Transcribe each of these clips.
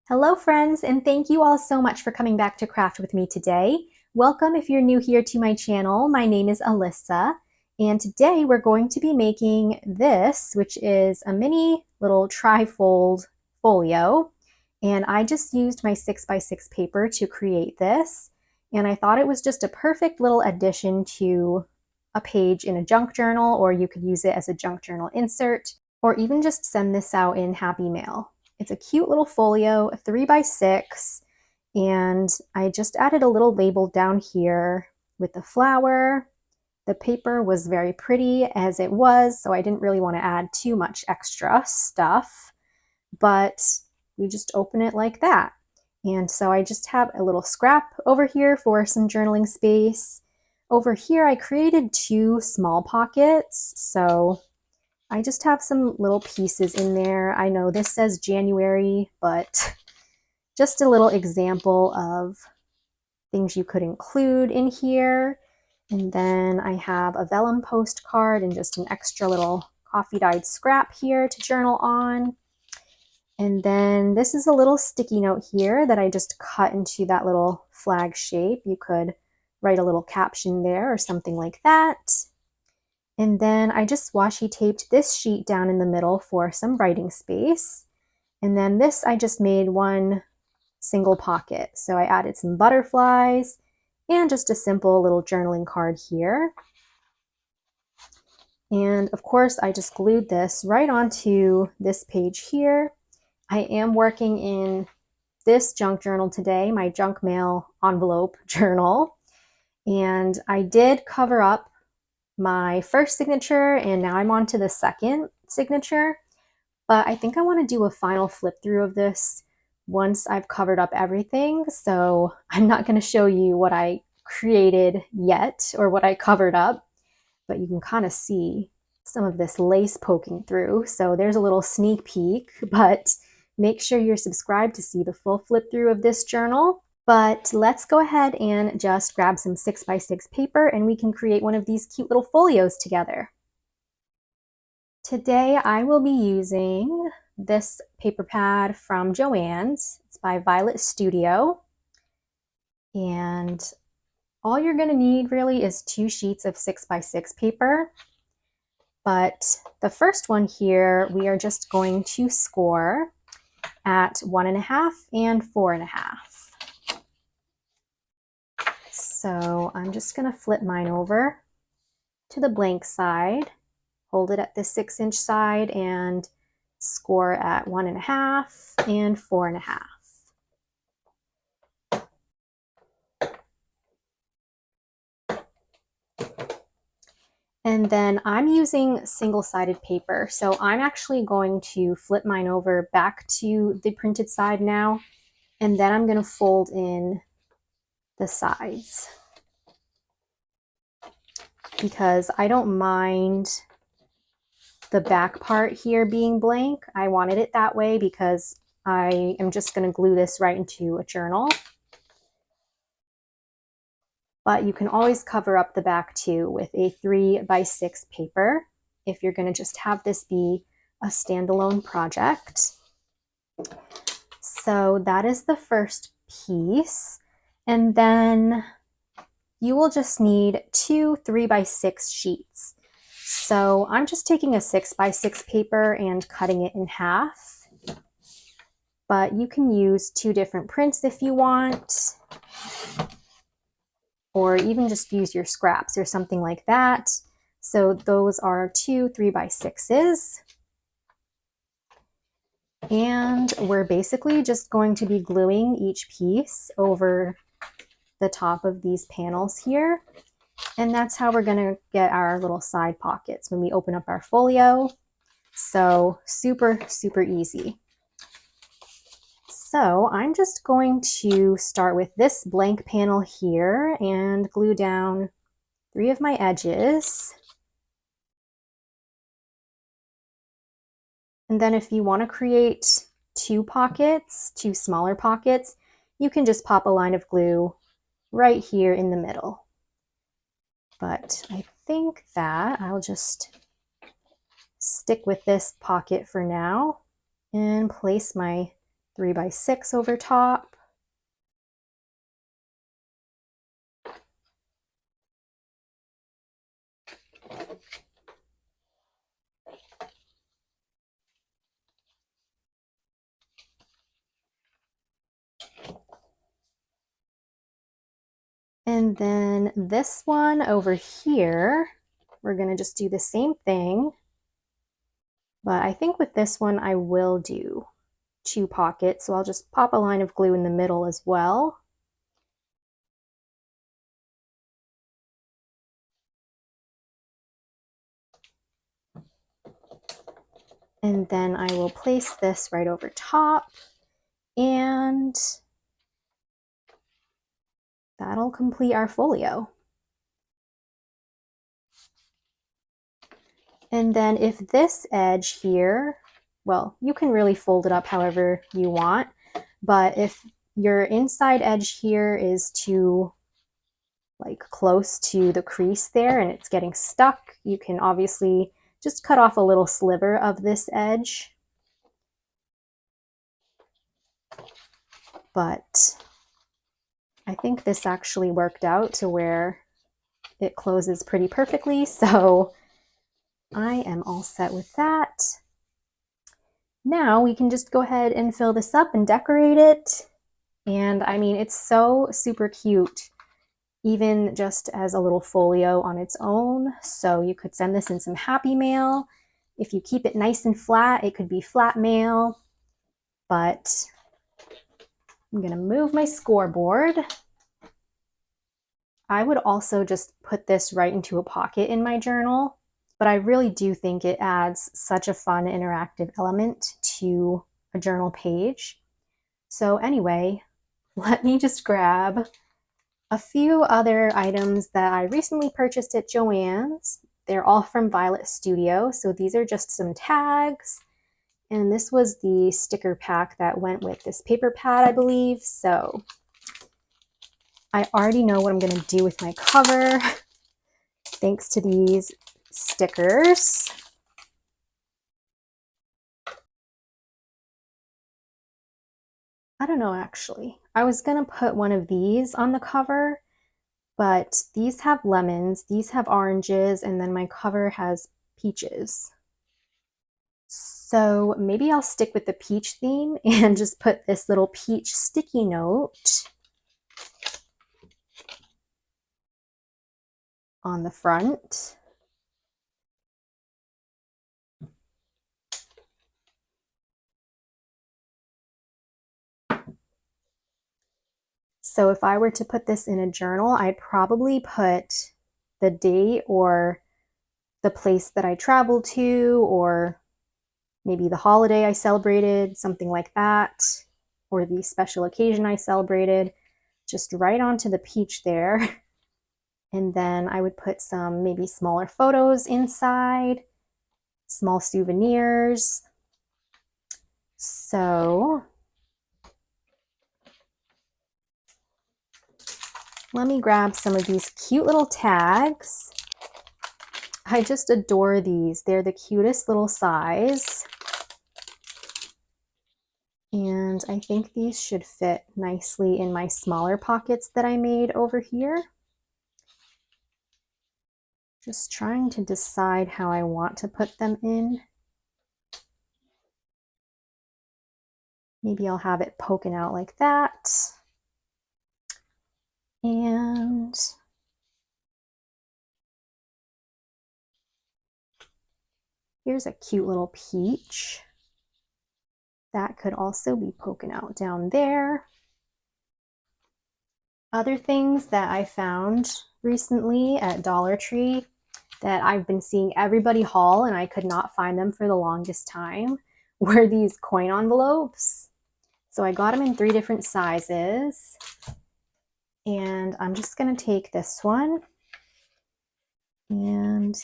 Hello friends, and thank you all so much for coming back to craft with me today. Welcome if you're new here to my channel. My name is Alyssa, and today we're going to be making this, which is a mini little tri-fold folio. And I just used my 6x6 paper to create this, and I thought it was just a perfect little addition to a page in a junk journal, or you could use it as a junk journal insert, or even just send this out in Happy Mail. It's a cute little folio, 3x6, and I just added a little label down here with the flower. The paper was very pretty as it was, so I didn't really want to add too much extra stuff, but we just open it like that. And so I just have a little scrap over here for some journaling space. Over here, I created two small pockets, so I just have some little pieces in there. I know this says January, but just a little example of things you could include in here. And then I have a vellum postcard and just an extra little coffee dyed scrap here to journal on. And then this is a little sticky note here that I just cut into that little flag shape. You could write a little caption there or something like that. And then I just washi taped this sheet down in the middle for some writing space. And then this I just made one single pocket. So I added some butterflies and just a simple little journaling card here. And of course, I just glued this right onto this page here. I am working in this junk journal today, my junk mail envelope journal. And I did cover up my first signature, and now I'm on to the second signature. But I think I want to do a final flip through of this once I've covered up everything. So I'm not going to show you what I created yet or what I covered up, but you can kind of see some of this lace poking through. So there's a little sneak peek, but make sure you're subscribed to see the full flip through of this journal. But let's go ahead and just grab some 6x6 paper and we can create one of these cute little folios together. Today I will be using this paper pad from Joann's. It's by Violet Studio. And all you're going to need really is 2 sheets of 6x6 paper. But the first one here, we are just going to score at 1.5 and 4.5. So I'm just going to flip mine over to the blank side, hold it at the 6-inch side, and score at 1.5 and 4.5. And then I'm using single-sided paper, so I'm actually going to flip mine over back to the printed side now, and then I'm going to fold in the sides because I don't mind the back part here being blank. I wanted it that way because I am just going to glue this right into a journal. But you can always cover up the back too with a 3x6 paper if you're going to just have this be a standalone project. So that is the first piece. And then you will just need 2 3x6 sheets. So I'm just taking a 6x6 paper and cutting it in half. But you can use 2 different prints if you want, or even just use your scraps or something like that. So those are 2 3x6s. And we're basically just going to be gluing each piece over the top of these panels here. And that's how we're going to get our little side pockets when we open up our folio. So super, super easy. So I'm just going to start with this blank panel here and glue down 3 of my edges. And then if you want to create 2 pockets, 2 smaller pockets, you can just pop a line of glue right here in the middle. But I think that I'll just stick with this pocket for now and place my 3x6 over top. And then this one over here, we're going to just do the same thing. But I think with this one, I will do 2 pockets. So I'll just pop a line of glue in the middle as well. And then I will place this right over top, and that'll complete our folio. And then if this edge here, well, you can really fold it up however you want, but if your inside edge here is too close to the crease there and it's getting stuck, you can obviously just cut off a little sliver of this edge. But I think this actually worked out to where it closes pretty perfectly, so I am all set with that. Now we can just go ahead and fill this up and decorate it. And I mean, it's so super cute, even just as a little folio on its own. So you could send this in some happy mail. If you keep it nice and flat, it could be flat mail. But I'm gonna move my scoreboard. I would also just put this right into a pocket in my journal, but I really do think it adds such a fun interactive element to a journal page. So anyway, let me just grab a few other items that I recently purchased at Joann's. They're all from Violet Studio, so these are just some tags. And this was the sticker pack that went with this paper pad, I believe. So I already know what I'm going to do with my cover thanks to these stickers. I don't know, actually. I was going to put one of these on the cover, but these have lemons, these have oranges, and then my cover has peaches. So maybe I'll stick with the peach theme and just put this little peach sticky note on the front. So if I were to put this in a journal, I'd probably put the date or the place that I traveled to, or maybe the holiday I celebrated, something like that, or the special occasion I celebrated, just right onto the peach there. And then I would put some maybe smaller photos inside, small souvenirs. So let me grab some of these cute little tags. I just adore these. They're the cutest little size. And I think these should fit nicely in my smaller pockets that I made over here. Just trying to decide how I want to put them in. Maybe I'll have it poking out like that. And here's a cute little peach. That could also be poking out down there. Other things that I found recently at Dollar Tree that I've been seeing everybody haul and I could not find them for the longest time were these coin envelopes. So I got them in 3 different sizes, and I'm just going to take this one and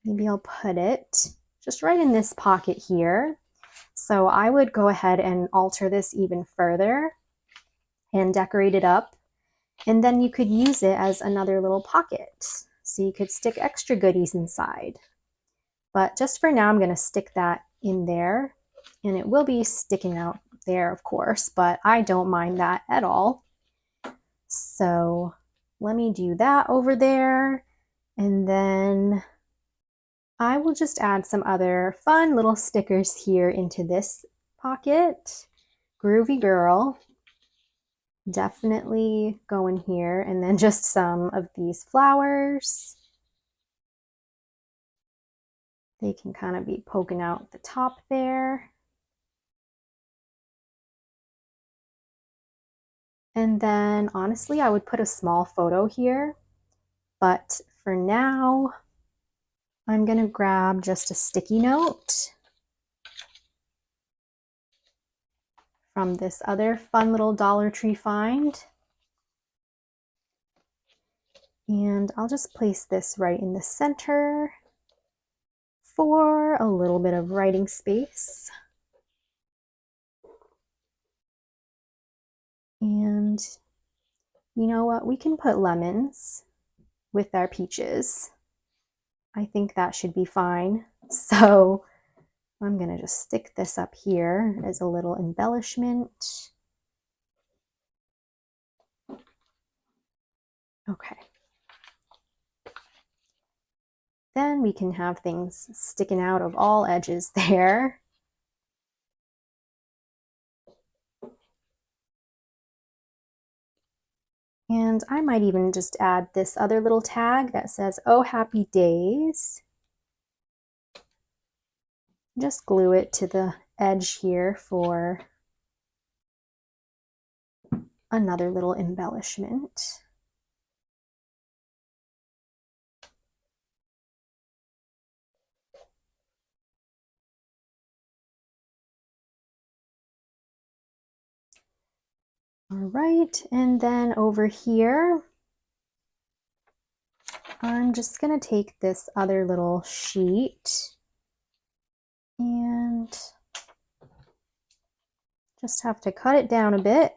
maybe I'll put it just right in this pocket here. So I would go ahead and alter this even further and decorate it up, and then you could use it as another little pocket. So you could stick extra goodies inside. But just for now, I'm going to stick that in there, and it will be sticking out there, of course, but I don't mind that at all. So let me do that over there. And then I will just add some other fun little stickers here into this pocket. Groovy girl. Definitely going here. And then just some of these flowers. They can kind of be poking out the top there. And then honestly, I would put a small photo here, but for now, I'm gonna grab just a sticky note from this other fun little Dollar Tree find. And I'll just place this right in the center for a little bit of writing space. And you know what? We can put lemons with our peaches. I think that should be fine. So I'm gonna just stick this up here as a little embellishment. Okay. Then we can have things sticking out of all edges there. And I might even just add this other little tag that says, "Oh, happy days." Just glue it to the edge here for another little embellishment. All right, and then over here, I'm just gonna take this other little sheet and just have to cut it down a bit.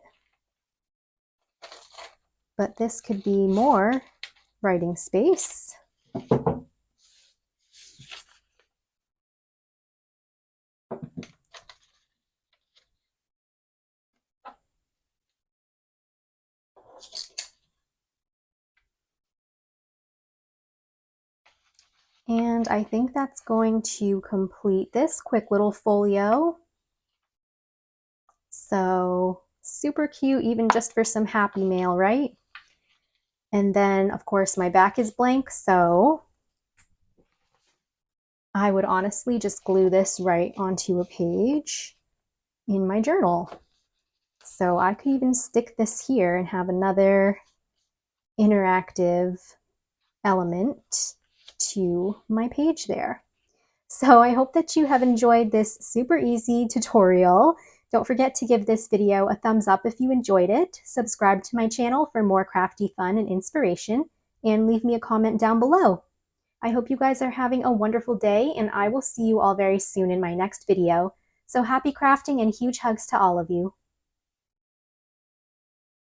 But this could be more writing space. And I think that's going to complete this quick little folio. So super cute, even just for some happy mail, right? And then of course my back is blank, so I would honestly just glue this right onto a page in my journal. So I could even stick this here and have another interactive element to my page there. So I hope that you have enjoyed this super easy tutorial. Don't forget to give this video a thumbs up if you enjoyed it, subscribe to my channel for more crafty fun and inspiration, and leave me a comment down below. I hope you guys are having a wonderful day, and I will see you all very soon in my next video. So happy crafting and huge hugs to all of you.